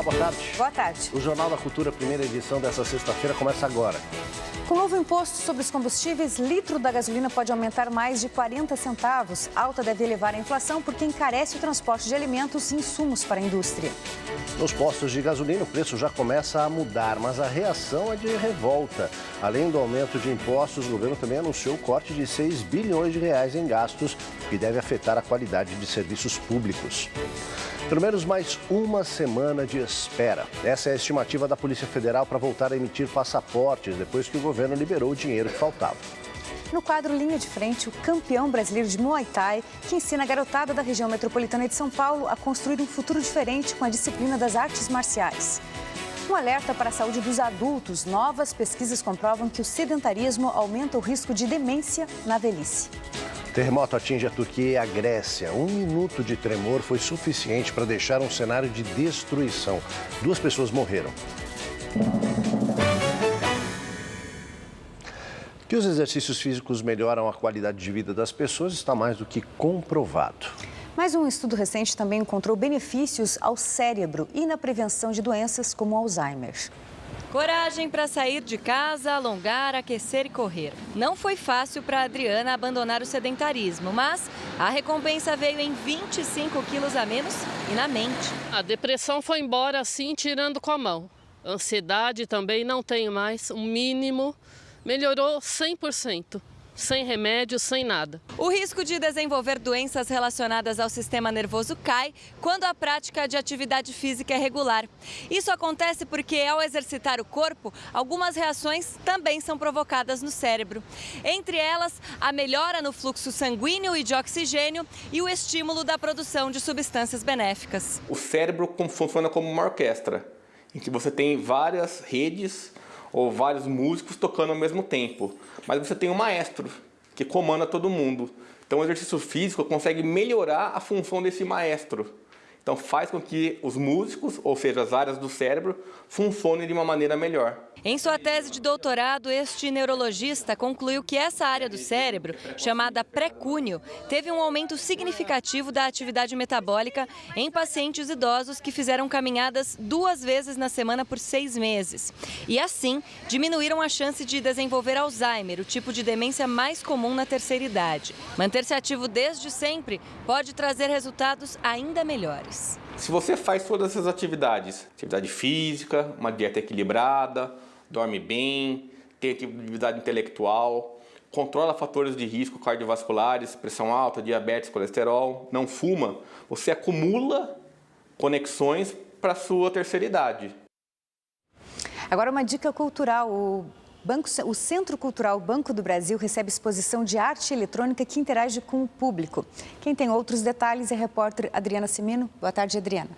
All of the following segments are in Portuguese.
boa tarde. Boa tarde. O Jornal da Cultura, primeira edição dessa sexta-feira, começa agora. Com o novo imposto sobre os combustíveis, litro da gasolina pode aumentar mais de 40 centavos. A alta deve elevar a inflação porque encarece o transporte de alimentos e insumos para a indústria. Nos postos de gasolina, o preço já começa a mudar, mas a reação é de revolta. Além do aumento de impostos, o governo também anunciou o corte de 6 bilhões de reais em gastos, que deve afetar a qualidade de serviços públicos. Pelo menos mais uma semana de espera. Essa é a estimativa da Polícia Federal para voltar a emitir passaportes, depois que o governo liberou o dinheiro que faltava. No quadro Linha de Frente, o campeão brasileiro de Muay Thai, que ensina a garotada da região metropolitana de São Paulo a construir um futuro diferente com a disciplina das artes marciais. Um alerta para a saúde dos adultos. Novas pesquisas comprovam que o sedentarismo aumenta o risco de demência na velhice. Terremoto atinge a Turquia e a Grécia. 1 minuto de tremor foi suficiente para deixar um cenário de destruição. 2 pessoas morreram. Que os exercícios físicos melhoram a qualidade de vida das pessoas está mais do que comprovado. Mas um estudo recente também encontrou benefícios ao cérebro e na prevenção de doenças como Alzheimer. Coragem para sair de casa, alongar, aquecer e correr. Não foi fácil para a Adriana abandonar o sedentarismo, mas a recompensa veio em 25 quilos a menos e na mente. A depressão foi embora assim, tirando com a mão. Ansiedade também não tenho mais, o mínimo. Melhorou 100%. Sem remédio, sem nada. O risco de desenvolver doenças relacionadas ao sistema nervoso cai quando a prática de atividade física é regular. Isso acontece porque, ao exercitar o corpo, algumas reações também são provocadas no cérebro. Entre elas, a melhora no fluxo sanguíneo e de oxigênio e o estímulo da produção de substâncias benéficas. O cérebro funciona como uma orquestra, em que você tem várias redes ou vários músicos tocando ao mesmo tempo. Mas você tem um maestro que comanda todo mundo. Então o exercício físico consegue melhorar a função desse maestro. Então faz com que os músicos, ou seja, as áreas do cérebro, funcionem de uma maneira melhor. Em sua tese de doutorado, este neurologista concluiu que essa área do cérebro, chamada pré-cúneo, teve um aumento significativo da atividade metabólica em pacientes idosos que fizeram caminhadas 2 vezes na semana por 6 meses. E assim, diminuíram a chance de desenvolver Alzheimer, o tipo de demência mais comum na terceira idade. Manter-se ativo desde sempre pode trazer resultados ainda melhores. Se você faz todas essas atividades, atividade física, uma dieta equilibrada, dorme bem, tem atividade intelectual, controla fatores de risco cardiovasculares, pressão alta, diabetes, colesterol, não fuma, você acumula conexões para a sua terceira idade. Agora uma dica cultural. O Centro Cultural Banco do Brasil recebe exposição de arte eletrônica que interage com o público. Quem tem outros detalhes é a repórter Adriana Cimino. Boa tarde, Adriana.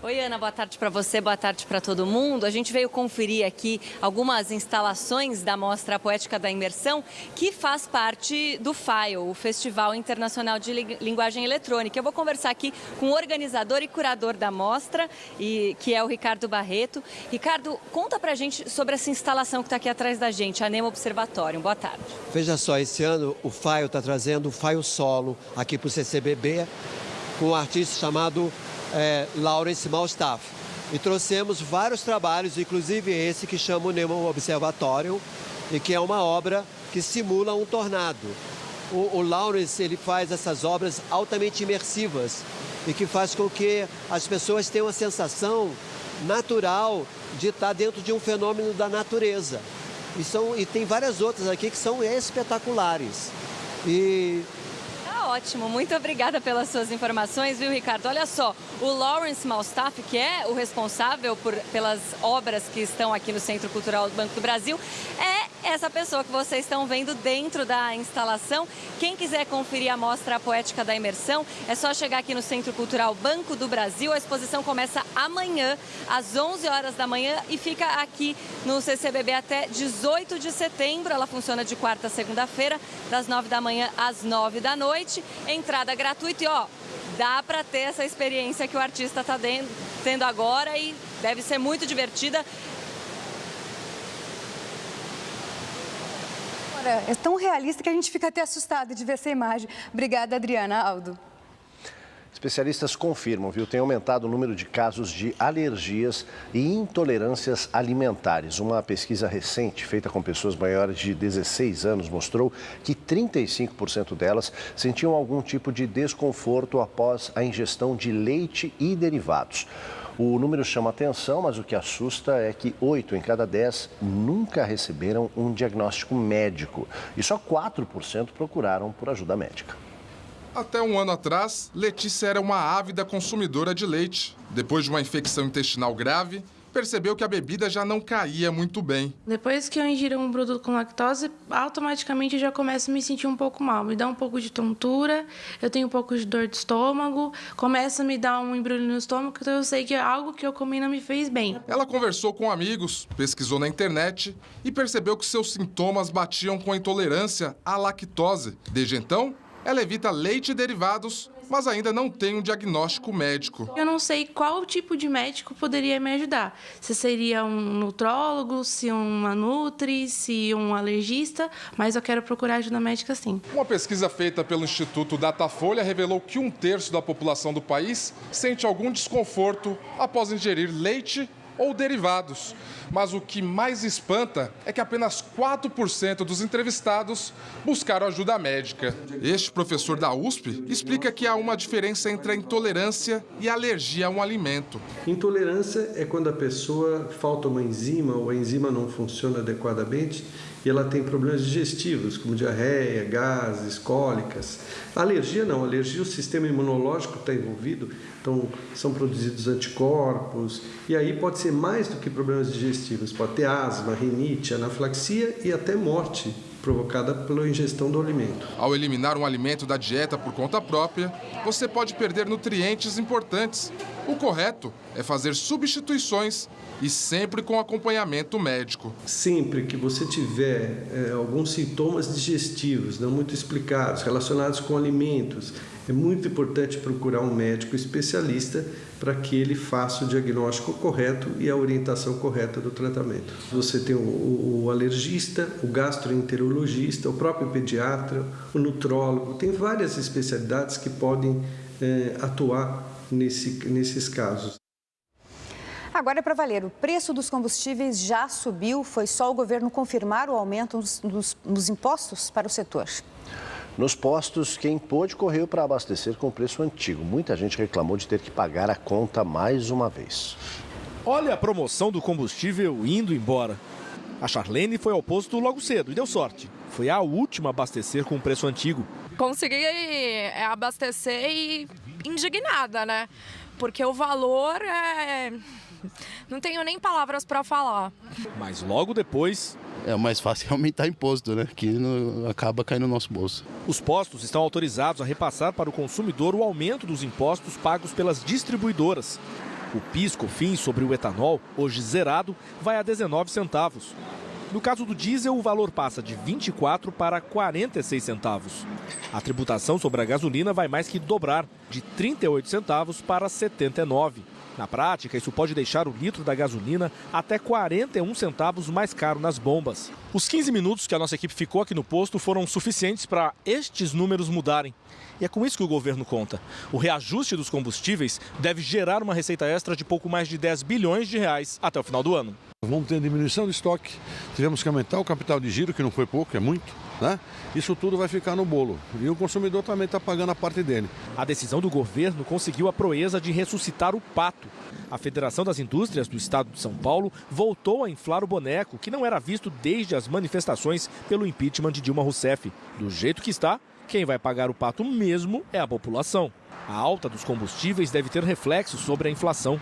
Oi, Ana, boa tarde para você, boa tarde para todo mundo. A gente veio conferir aqui algumas instalações da Mostra Poética da Imersão, que faz parte do FAIL, o Festival Internacional de Linguagem Eletrônica. Eu vou conversar aqui com o organizador e curador da mostra, que é o Ricardo Barreto. Ricardo, conta pra gente sobre essa instalação que está aqui atrás da gente, a Nemo Observatório. Boa tarde. Veja só, esse ano o FAIL está trazendo o FAIL Solo aqui para o CCBB, com um artista chamado Lawrence Malstaff. E trouxemos vários trabalhos, inclusive esse que chama o Nemo Observatório, e que é uma obra que simula um tornado. O Lawrence, ele faz essas obras altamente imersivas e que faz com que as pessoas tenham a sensação natural de estar dentro de um fenômeno da natureza. E tem várias outras aqui que são espetaculares. Ótimo, muito obrigada pelas suas informações, viu, Ricardo? Olha só, o Lawrence Malstaff, que é o responsável pelas obras que estão aqui no Centro Cultural do Banco do Brasil, é essa pessoa que vocês estão vendo dentro da instalação. Quem quiser conferir a Mostra Poética da Imersão, é só chegar aqui no Centro Cultural Banco do Brasil. A exposição começa amanhã, às 11 horas da manhã, e fica aqui no CCBB até 18 de setembro. Ela funciona de quarta a segunda-feira, das 9 da manhã às 9 da noite. Entrada gratuita e, dá para ter essa experiência que o artista está tendo agora e deve ser muito divertida. É tão realista que a gente fica até assustado de ver essa imagem. Obrigada, Adriana. Aldo. Especialistas confirmam, tem aumentado o número de casos de alergias e intolerâncias alimentares. Uma pesquisa recente feita com pessoas maiores de 16 anos mostrou que 35% delas sentiam algum tipo de desconforto após a ingestão de leite e derivados. O número chama atenção, mas o que assusta é que 8 em cada 10 nunca receberam um diagnóstico médico e só 4% procuraram por ajuda médica. Até um ano atrás, Letícia era uma ávida consumidora de leite. Depois de uma infecção intestinal grave, percebeu que a bebida já não caía muito bem. Depois que eu ingiro um produto com lactose, automaticamente eu já começo a me sentir um pouco mal. Me dá um pouco de tontura, eu tenho um pouco de dor de estômago, começa a me dar um embrulho no estômago, então eu sei que é algo que eu comi não me fez bem. Ela conversou com amigos, pesquisou na internet e percebeu que seus sintomas batiam com a intolerância à lactose. Desde então, ela evita leite e derivados, mas ainda não tem um diagnóstico médico. Eu não sei qual tipo de médico poderia me ajudar. Se seria um nutrólogo, se uma nutri, se um alergista, mas eu quero procurar ajuda médica sim. Uma pesquisa feita pelo Instituto Datafolha revelou que 1/3 da população do país sente algum desconforto após ingerir leite ou derivados. Mas o que mais espanta é que apenas 4% dos entrevistados buscaram ajuda médica. Este professor da USP explica que há uma diferença entre a intolerância e a alergia a um alimento. Intolerância é quando a pessoa falta uma enzima ou a enzima não funciona adequadamente e ela tem problemas digestivos, como diarreia, gases, cólicas. Alergia não, alergia o sistema imunológico está envolvido, então são produzidos anticorpos e aí pode ser mais do que problemas digestivos, pode ter asma, rinite, anafilaxia e até morte provocada pela ingestão do alimento. Ao eliminar um alimento da dieta por conta própria, você pode perder nutrientes importantes. O correto é fazer substituições e sempre com acompanhamento médico. Sempre que você tiver alguns sintomas digestivos não muito explicados, relacionados com alimentos, é muito importante procurar um médico especialista para que ele faça o diagnóstico correto e a orientação correta do tratamento. Você tem o alergista, o gastroenterologista, o próprio pediatra, o nutrólogo, tem várias especialidades que podem atuar nesses casos. Agora é para valer. O preço dos combustíveis já subiu. Foi só o governo confirmar o aumento dos impostos para o setor. Nos postos, quem pôde correu para abastecer com o preço antigo. Muita gente reclamou de ter que pagar a conta mais uma vez. Olha a promoção do combustível indo embora. A Charlene foi ao posto logo cedo e deu sorte. Foi a última a abastecer com o preço antigo. Consegui abastecer e indignada, né? Porque o valor não tenho nem palavras para falar. Mas logo depois... É mais fácil aumentar imposto, né? Que acaba caindo no nosso bolso. Os postos estão autorizados a repassar para o consumidor o aumento dos impostos pagos pelas distribuidoras. O PIS/COFINS sobre o etanol, hoje zerado, vai a 19 centavos. No caso do diesel, o valor passa de 24 para 46 centavos. A tributação sobre a gasolina vai mais que dobrar, de 38 centavos para 79. Na prática, isso pode deixar o litro da gasolina até 41 centavos mais caro nas bombas. Os 15 minutos que a nossa equipe ficou aqui no posto foram suficientes para estes números mudarem. E é com isso que o governo conta. O reajuste dos combustíveis deve gerar uma receita extra de pouco mais de 10 bilhões de reais até o final do ano. Vamos ter diminuição de estoque, tivemos que aumentar o capital de giro, que não foi pouco, é muito, né? Isso tudo vai ficar no bolo e o consumidor também está pagando a parte dele. A decisão do governo conseguiu a proeza de ressuscitar o pato. A Federação das Indústrias do Estado de São Paulo voltou a inflar o boneco, que não era visto desde as manifestações pelo impeachment de Dilma Rousseff. Do jeito que está, quem vai pagar o pato mesmo é a população. A alta dos combustíveis deve ter reflexos sobre a inflação.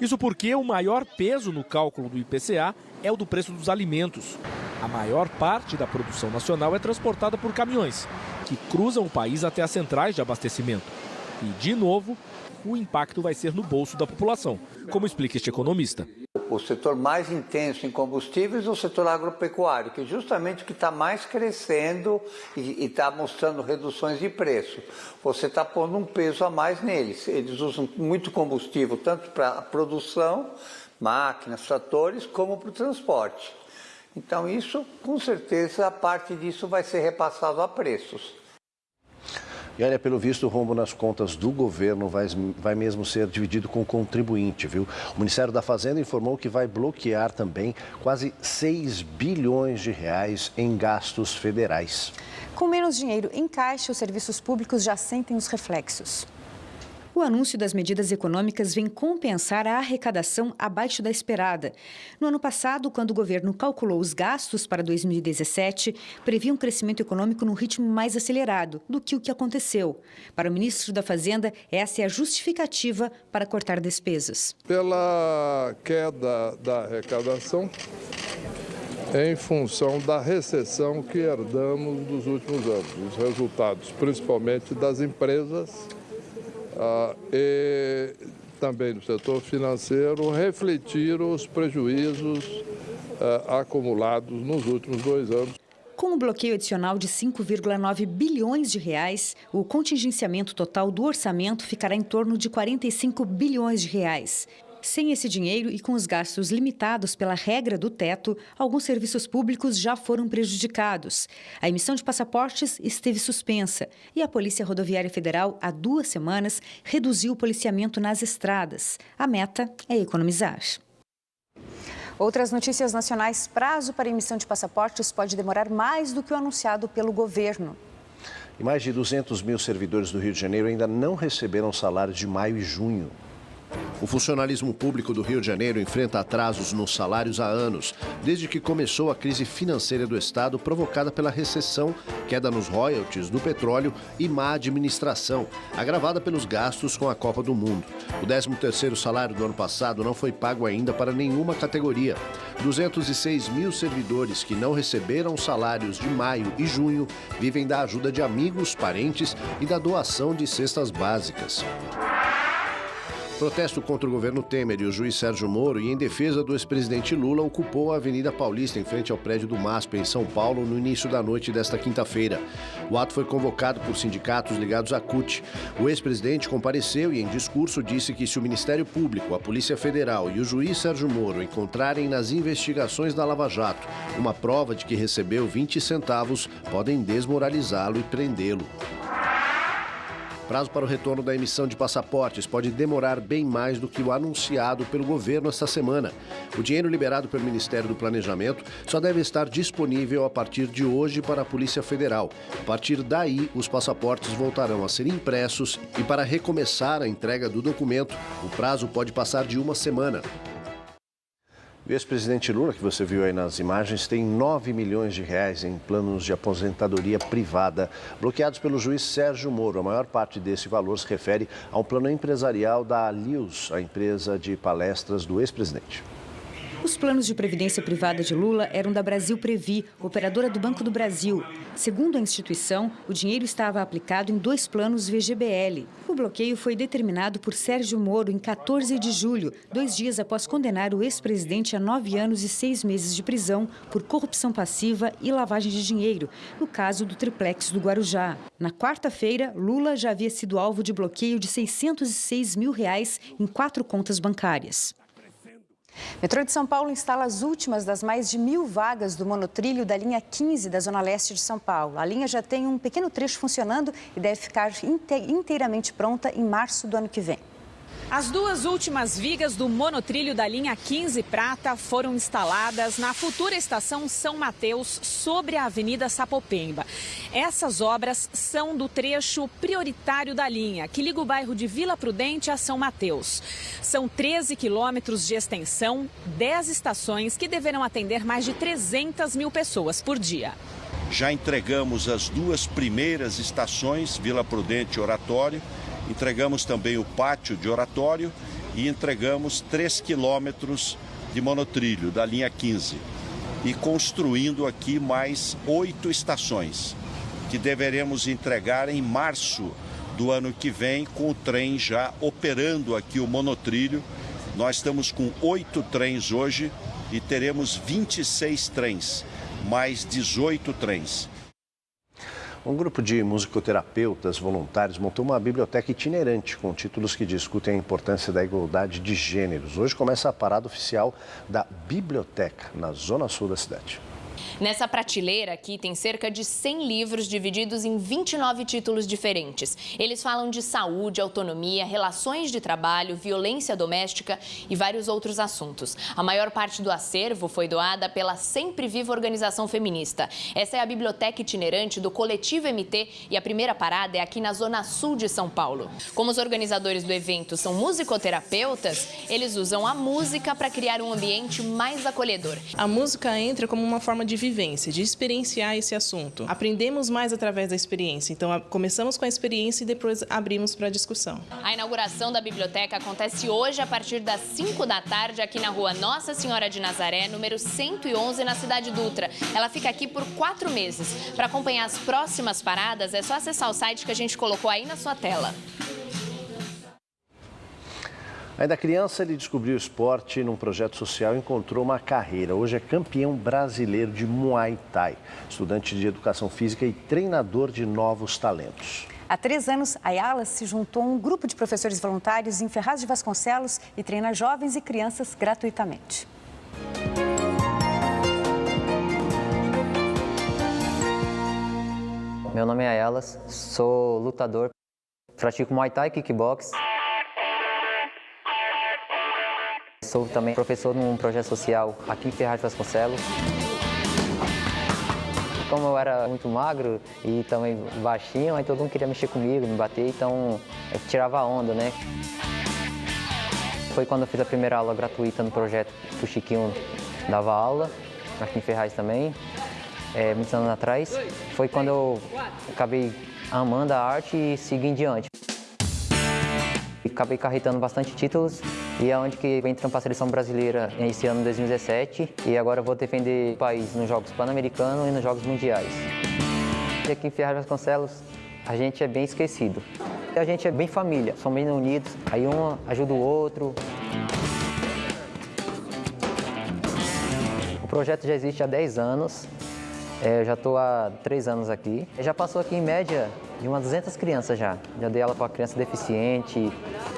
Isso porque o maior peso no cálculo do IPCA é o do preço dos alimentos. A maior parte da produção nacional é transportada por caminhões, que cruzam o país até as centrais de abastecimento. E, de novo, o impacto vai ser no bolso da população, como explica este economista. O setor mais intenso em combustíveis é o setor agropecuário, que é justamente o que está mais crescendo e está mostrando reduções de preço. Você está pondo um peso a mais neles. Eles usam muito combustível, tanto para a produção, máquinas, tratores, como para o transporte. Então isso, com certeza, a parte disso vai ser repassado a preços. E olha, pelo visto, o rombo nas contas do governo vai mesmo ser dividido com o contribuinte, viu? O Ministério da Fazenda informou que vai bloquear também quase 6 bilhões de reais em gastos federais. Com menos dinheiro em caixa, os serviços públicos já sentem os reflexos. O anúncio das medidas econômicas vem compensar a arrecadação abaixo da esperada. No ano passado, quando o governo calculou os gastos para 2017, previa um crescimento econômico num ritmo mais acelerado do que o que aconteceu. Para o ministro da Fazenda, essa é a justificativa para cortar despesas. Pela queda da arrecadação, em função da recessão que herdamos dos últimos anos, os resultados, principalmente das empresas, e também no setor financeiro, refletiram os prejuízos acumulados nos últimos 2 anos. Com um bloqueio adicional de 5,9 bilhões de reais, o contingenciamento total do orçamento ficará em torno de 45 bilhões de reais. Sem esse dinheiro e com os gastos limitados pela regra do teto, alguns serviços públicos já foram prejudicados. A emissão de passaportes esteve suspensa e a Polícia Rodoviária Federal, há 2 semanas, reduziu o policiamento nas estradas. A meta é economizar. Outras notícias nacionais: prazo para emissão de passaportes pode demorar mais do que o anunciado pelo governo. E mais de 200 mil servidores do Rio de Janeiro ainda não receberam salários de maio e junho. O funcionalismo público do Rio de Janeiro enfrenta atrasos nos salários há anos, desde que começou a crise financeira do Estado provocada pela recessão, queda nos royalties do petróleo e má administração, agravada pelos gastos com a Copa do Mundo. O 13º salário do ano passado não foi pago ainda para nenhuma categoria. 206 mil servidores que não receberam salários de maio e junho vivem da ajuda de amigos, parentes e da doação de cestas básicas. Protesto contra o governo Temer e o juiz Sérgio Moro e em defesa do ex-presidente Lula ocupou a Avenida Paulista, em frente ao prédio do MASP, em São Paulo, no início da noite desta quinta-feira. O ato foi convocado por sindicatos ligados à CUT. O ex-presidente compareceu e, em discurso, disse que se o Ministério Público, a Polícia Federal e o juiz Sérgio Moro encontrarem nas investigações da Lava Jato uma prova de que recebeu 20 centavos, podem desmoralizá-lo e prendê-lo. Prazo para o retorno da emissão de passaportes pode demorar bem mais do que o anunciado pelo governo esta semana. O dinheiro liberado pelo Ministério do Planejamento só deve estar disponível a partir de hoje para a Polícia Federal. A partir daí, os passaportes voltarão a ser impressos e para recomeçar a entrega do documento, o prazo pode passar de 1 semana. O ex-presidente Lula, que você viu aí nas imagens, tem 9 milhões de reais em planos de aposentadoria privada, bloqueados pelo juiz Sérgio Moro. A maior parte desse valor se refere a um plano empresarial da Alius, a empresa de palestras do ex-presidente. Os planos de previdência privada de Lula eram da Brasil Previ, operadora do Banco do Brasil. Segundo a instituição, o dinheiro estava aplicado em 2 planos VGBL. O bloqueio foi determinado por Sérgio Moro em 14 de julho, 2 dias após condenar o ex-presidente a 9 anos e 6 meses de prisão por corrupção passiva e lavagem de dinheiro, no caso do triplex do Guarujá. Na quarta-feira, Lula já havia sido alvo de bloqueio de R$606 mil em 4 contas bancárias. Metrô de São Paulo instala as últimas das mais de 1.000 vagas do monotrilho da linha 15 da Zona Leste de São Paulo. A linha já tem um pequeno trecho funcionando e deve ficar inteiramente pronta em março do ano que vem. As 2 últimas vigas do monotrilho da linha 15 Prata foram instaladas na futura estação São Mateus, sobre a Avenida Sapopemba. Essas obras são do trecho prioritário da linha, que liga o bairro de Vila Prudente a São Mateus. São 13 quilômetros de extensão, 10 estações que deverão atender mais de 300 mil pessoas por dia. Já entregamos as 2 primeiras estações, Vila Prudente e Oratório. Entregamos também o pátio de Oratório e entregamos 3 quilômetros de monotrilho da linha 15. E construindo aqui mais 8 estações, que deveremos entregar em março do ano que vem, com o trem já operando aqui o monotrilho. Nós estamos com 8 trens hoje e teremos 26 trens, mais 18 trens. Um grupo de musicoterapeutas voluntários montou uma biblioteca itinerante com títulos que discutem a importância da igualdade de gêneros. Hoje começa a parada oficial da biblioteca, na zona sul da cidade. Nessa prateleira aqui tem cerca de 100 livros divididos em 29 títulos diferentes. Eles falam de saúde, autonomia, relações de trabalho, violência doméstica e vários outros assuntos. A maior parte do acervo foi doada pela Sempre Viva Organização Feminista. Essa é a biblioteca itinerante do Coletivo MT e a primeira parada é aqui na Zona Sul de São Paulo. Como os organizadores do evento são musicoterapeutas, eles usam a música para criar um ambiente mais acolhedor. A música entra como uma forma de vivência, de experienciar esse assunto. Aprendemos mais através da experiência, então começamos com a experiência e depois abrimos para a discussão. A inauguração da biblioteca acontece hoje a partir das 5 da tarde aqui na rua Nossa Senhora de Nazaré, número 111, na Cidade Dutra. Ela fica aqui por 4 meses. Para acompanhar as próximas paradas, é só acessar o site que a gente colocou aí na sua tela. Ainda criança, ele descobriu o esporte num projeto social e encontrou uma carreira. Hoje é campeão brasileiro de Muay Thai, estudante de educação física e treinador de novos talentos. Há 3 anos, Ayala se juntou a um grupo de professores voluntários em Ferraz de Vasconcelos e treina jovens e crianças gratuitamente. Meu nome é Ayala, sou lutador, pratico Muay Thai e Kickbox. Sou também professor num projeto social aqui em Ferraz de Vasconcelos. Como eu era muito magro e também baixinho, aí todo mundo queria mexer comigo, me bater, então eu tirava a onda, né? Foi quando eu fiz a primeira aula gratuita no projeto que o Chiquinho dava aula, aqui em Ferraz também, muitos anos atrás. Foi quando eu acabei amando a arte e segui em diante. Acabei carretando bastante títulos e é onde que vem trampar a seleção brasileira esse ano, 2017. E agora eu vou defender o país nos Jogos Pan-Americanos e nos Jogos Mundiais. Aqui em Ferraz de Vasconcelos, a gente é bem esquecido. A gente é bem família, somos bem unidos, aí um ajuda o outro. O projeto já existe há 10 anos. Eu já estou há 3 anos aqui. Já passou aqui em média de umas 200 crianças já. Já dei aula para criança deficiente,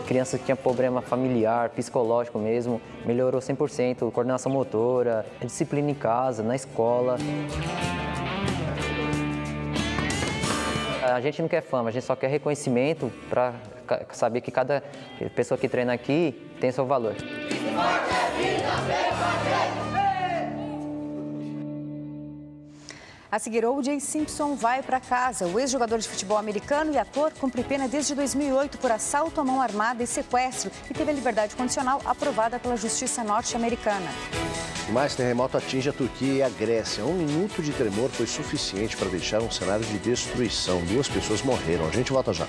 criança que tinha problema familiar, psicológico mesmo. Melhorou 100%, coordenação motora, disciplina em casa, na escola. A gente não quer fama, a gente só quer reconhecimento para saber que cada pessoa que treina aqui tem seu valor. A seguir, O.J. Simpson vai para casa. O ex-jogador de futebol americano e ator cumpre pena desde 2008 por assalto à mão armada e sequestro e teve a liberdade condicional aprovada pela justiça norte-americana. Mais terremoto atinge a Turquia e a Grécia. 1 minuto de tremor foi suficiente para deixar um cenário de destruição. 2 pessoas morreram. A gente volta já.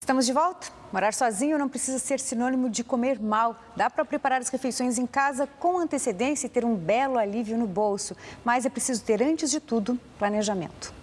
Estamos de volta. Morar sozinho não precisa ser sinônimo de comer mal. Dá para preparar as refeições em casa com antecedência e ter um belo alívio no bolso. Mas é preciso ter, antes de tudo, planejamento.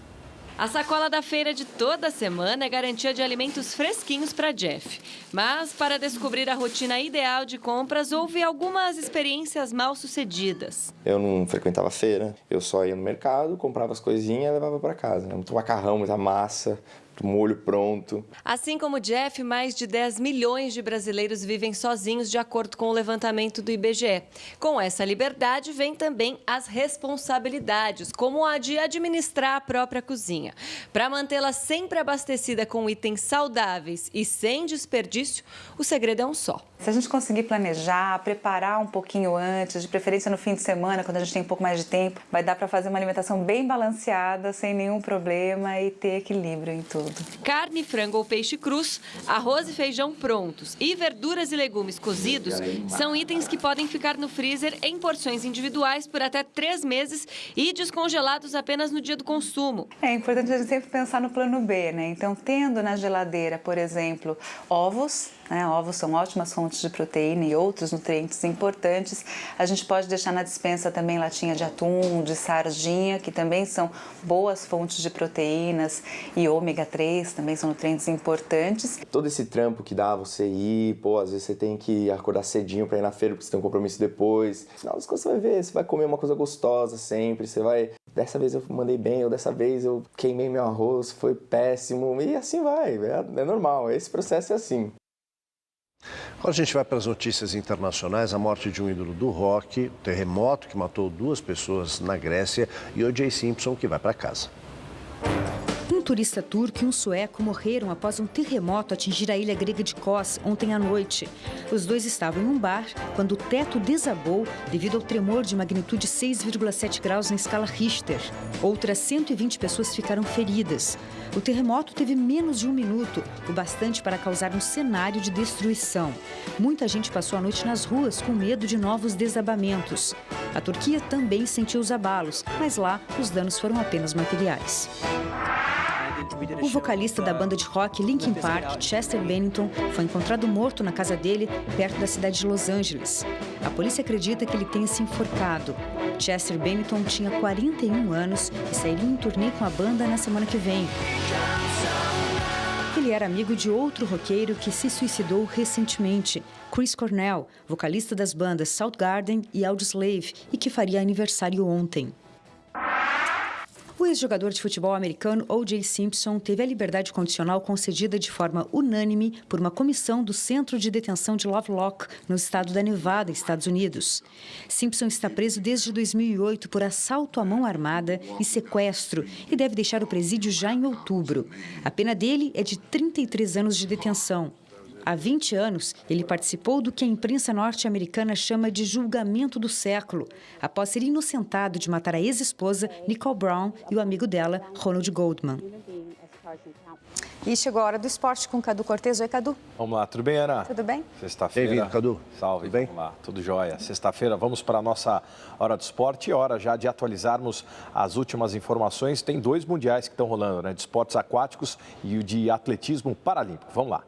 A sacola da feira de toda semana é garantia de alimentos fresquinhos para Jeff. Mas, para descobrir a rotina ideal de compras, houve algumas experiências mal sucedidas. Eu não frequentava a feira, eu só ia no mercado, comprava as coisinhas e levava para casa. Muito macarrão, muita massa, molho pronto. Assim como Jeff, mais de 10 milhões de brasileiros vivem sozinhos, de acordo com o levantamento do IBGE. Com essa liberdade vem também as responsabilidades, como a de administrar a própria cozinha. Para mantê-la sempre abastecida com itens saudáveis e sem desperdício, o segredo é um só. Se a gente conseguir planejar, preparar um pouquinho antes, de preferência no fim de semana, quando a gente tem um pouco mais de tempo, vai dar para fazer uma alimentação bem balanceada, sem nenhum problema e ter equilíbrio em tudo. Carne, frango ou peixe crus, arroz e feijão prontos e verduras e legumes cozidos são itens que podem ficar no freezer em porções individuais por até 3 meses e descongelados apenas no dia do consumo. É importante a gente sempre pensar no plano B, né? Então, tendo na geladeira, por exemplo, ovos, né? Ovos são ótimas fontes de proteína e outros nutrientes importantes. A gente pode deixar na despensa também latinha de atum, de sardinha, que também são boas fontes de proteínas, e ômega 3 também são nutrientes importantes. Todo esse trampo que dá você ir, às vezes você tem que acordar cedinho para ir na feira porque você tem um compromisso depois. No final das contas você vai ver, você vai comer uma coisa gostosa sempre, você vai... Dessa vez eu mandei bem, ou dessa vez eu queimei meu arroz, foi péssimo, e assim vai, é normal, esse processo é assim. Agora a gente vai para as notícias internacionais. A morte de um ídolo do rock, o terremoto que matou 2 pessoas na Grécia e O.J. Simpson que vai para casa. Um turista turco e um sueco morreram após um terremoto atingir a ilha grega de Kos ontem à noite. Os dois estavam em um bar quando o teto desabou devido ao tremor de magnitude 6,7 graus na escala Richter. Outras 120 pessoas ficaram feridas. O terremoto teve menos de 1 minuto, o bastante para causar um cenário de destruição. Muita gente passou a noite nas ruas com medo de novos desabamentos. A Turquia também sentiu os abalos, mas lá os danos foram apenas materiais. O vocalista da banda de rock Linkin Park, Chester Bennington, foi encontrado morto na casa dele, perto da cidade de Los Angeles. A polícia acredita que ele tenha se enforcado. Chester Bennington tinha 41 anos e sairia em turnê com a banda na semana que vem. Ele era amigo de outro roqueiro que se suicidou recentemente, Chris Cornell, vocalista das bandas Soundgarden e Audioslave, e que faria aniversário ontem. O ex-jogador de futebol americano O.J. Simpson teve a liberdade condicional concedida de forma unânime por uma comissão do Centro de Detenção de Lovelock, no estado da Nevada, Estados Unidos. Simpson está preso desde 2008 por assalto à mão armada e sequestro e deve deixar o presídio já em outubro. A pena dele é de 33 anos de detenção. Há 20 anos, ele participou do que a imprensa norte-americana chama de julgamento do século, após ser inocentado de matar a ex-esposa, Nicole Brown, e o amigo dela, Ronald Goldman. E chegou a hora do esporte com Cadu Cortez. Oi, Cadu. Vamos lá, tudo bem, Ana? Tudo bem? Sexta-feira. Bem-vindo, Cadu. Salve. Tudo bem? Vamos lá, tudo jóia. Sexta-feira, vamos para a nossa hora do esporte e hora já de atualizarmos as últimas informações. Tem 2 mundiais que estão rolando, né? De esportes aquáticos e o de atletismo paralímpico. Vamos lá.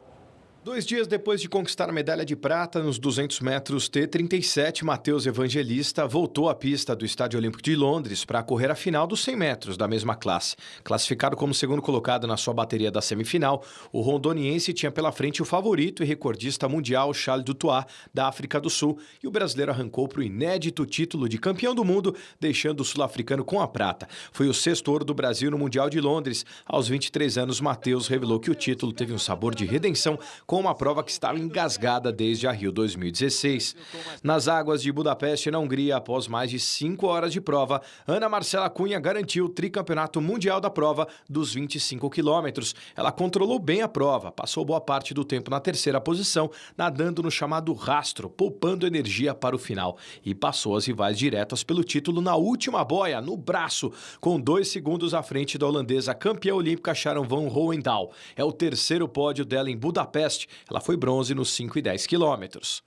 2 dias depois de conquistar a medalha de prata nos 200 metros T37, Matheus Evangelista voltou à pista do Estádio Olímpico de Londres para correr a final dos 100 metros da mesma classe. Classificado como segundo colocado na sua bateria da semifinal, o rondoniense tinha pela frente o favorito e recordista mundial Charles Dutoit, da África do Sul, e o brasileiro arrancou para o inédito título de campeão do mundo, deixando o sul-africano com a prata. Foi o 6º ouro do Brasil no Mundial de Londres. Aos 23 anos, Matheus revelou que o título teve um sabor de redenção, com uma prova que estava engasgada desde a Rio 2016. Nas águas de Budapeste, na Hungria, após mais de 5 horas de prova, Ana Marcela Cunha garantiu o tricampeonato mundial da prova dos 25 quilômetros. Ela controlou bem a prova, passou boa parte do tempo na 3ª posição, nadando no chamado rastro, poupando energia para o final. E passou as rivais diretas pelo título na última boia, no braço, com 2 segundos à frente da holandesa campeã olímpica Sharon van Rooyendaal. É o 3º pódio dela em Budapeste. Ela foi bronze nos 5 e 10 quilômetros.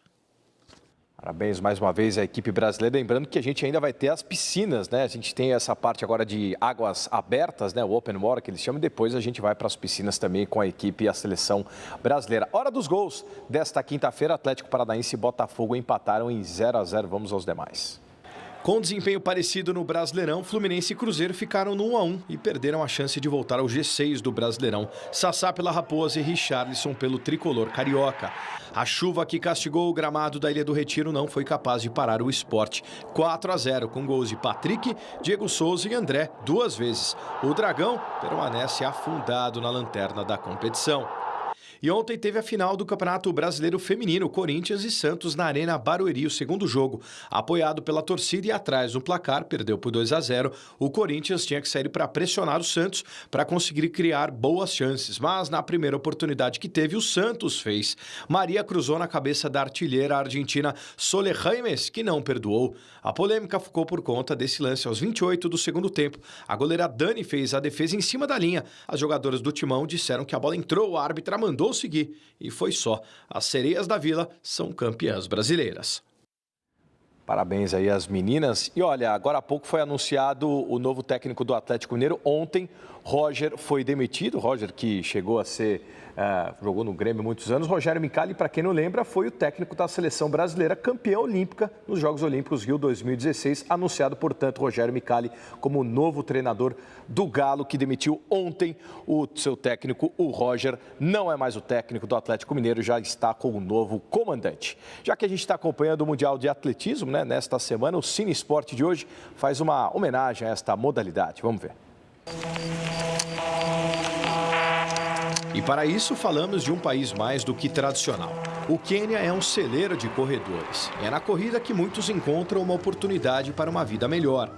Parabéns mais uma vez à equipe brasileira. Lembrando que a gente ainda vai ter as piscinas, né? A gente tem essa parte agora de águas abertas, né? O Open Water, que eles chamam. E depois a gente vai para as piscinas também com a equipe e a seleção brasileira. Hora dos gols desta quinta-feira. Atlético Paranaense e Botafogo empataram em 0-0. Vamos aos demais. Com desempenho parecido no Brasileirão, Fluminense e Cruzeiro ficaram no 1-1 e perderam a chance de voltar ao G6 do Brasileirão. Sassá pela Raposa e Richarlison pelo tricolor carioca. A chuva que castigou o gramado da Ilha do Retiro não foi capaz de parar o Sport. 4-0 com gols de Patrick, Diego Souza e André 2 vezes. O Dragão permanece afundado na lanterna da competição. E ontem teve a final do Campeonato Brasileiro Feminino, Corinthians e Santos na Arena Barueri, o segundo jogo. Apoiado pela torcida e atrás no placar, perdeu por 2-0. O Corinthians tinha que sair para pressionar o Santos para conseguir criar boas chances. Mas na primeira oportunidade que teve, o Santos fez. Maria cruzou na cabeça da artilheira argentina Sole Jaimes, que não perdoou. A polêmica ficou por conta desse lance aos 28 do segundo tempo. A goleira Dani fez a defesa em cima da linha. As jogadoras do Timão disseram que a bola entrou, a árbitra mandou seguir. E foi só. As Sereias da Vila são campeãs brasileiras. Parabéns aí às meninas. E olha, agora há pouco foi anunciado o novo técnico do Atlético Mineiro. Ontem, Roger foi demitido. Roger, que chegou a ser... jogou no Grêmio muitos anos. Rogério Micali, para quem não lembra, foi o técnico da seleção brasileira, campeã olímpica nos Jogos Olímpicos Rio 2016. Anunciado, portanto, Rogério Micali como novo treinador do Galo, que demitiu ontem o seu técnico, o Roger. Não é mais o técnico do Atlético Mineiro, já está com o novo comandante. Já que a gente está acompanhando o Mundial de Atletismo, né, nesta semana, o Cine Esporte de hoje faz uma homenagem a esta modalidade. Vamos ver. E para isso falamos de um país mais do que tradicional. O Quênia é um celeiro de corredores. É na corrida que muitos encontram uma oportunidade para uma vida melhor.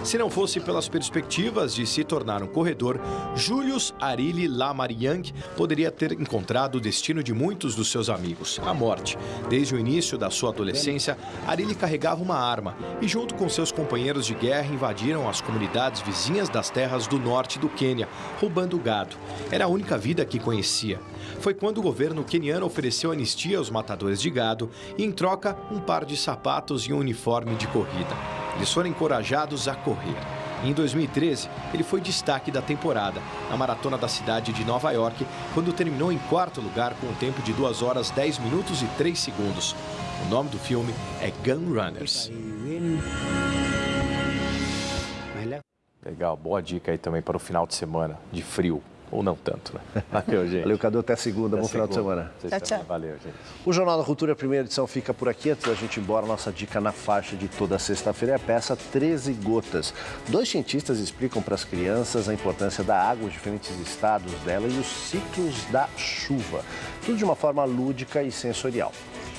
Se não fosse pelas perspectivas de se tornar um corredor, Julius Arili Lamariang poderia ter encontrado o destino de muitos dos seus amigos, a morte. Desde o início da sua adolescência, Arili carregava uma arma e, junto com seus companheiros de guerra, invadiram as comunidades vizinhas das terras do norte do Quênia, roubando gado. Era a única vida que conhecia. Foi quando o governo queniano ofereceu anistia aos matadores de gado e, em troca, um par de sapatos e um uniforme de corrida. Eles foram encorajados a correr. Em 2013, ele foi destaque da temporada, na maratona da cidade de Nova York, quando terminou em 4º lugar com um tempo de 2 horas, 10 minutos e 3 segundos. O nome do filme é Gun Runners. Legal, boa dica aí também para o final de semana, de frio. Ou não tanto, né? Valeu, gente. Valeu, Cadu. Até segunda. Bom final de semana. Tchau, tchau. Valeu, gente. O Jornal da Cultura, primeira edição, fica por aqui. Antes da gente ir embora, nossa dica na faixa de toda sexta-feira é a peça 13 Gotas. 2 cientistas explicam para as crianças a importância da água, os diferentes estados dela e os ciclos da chuva. Tudo de uma forma lúdica e sensorial.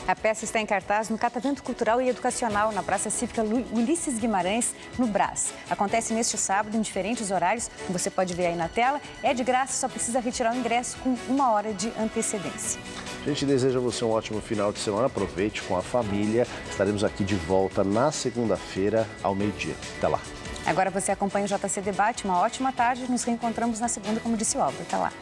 A peça está em cartaz no Catavento Cultural e Educacional, na Praça Cívica Ulisses Guimarães, no Brás. Acontece neste sábado, em diferentes horários, como você pode ver aí na tela. É de graça, só precisa retirar o ingresso com 1 hora de antecedência. A gente deseja a você um ótimo final de semana. Aproveite com a família. Estaremos aqui de volta na segunda-feira, ao meio-dia. Até lá. Agora você acompanha o JC Debate. Uma ótima tarde. Nos reencontramos na segunda, como disse o Álvaro. Até lá.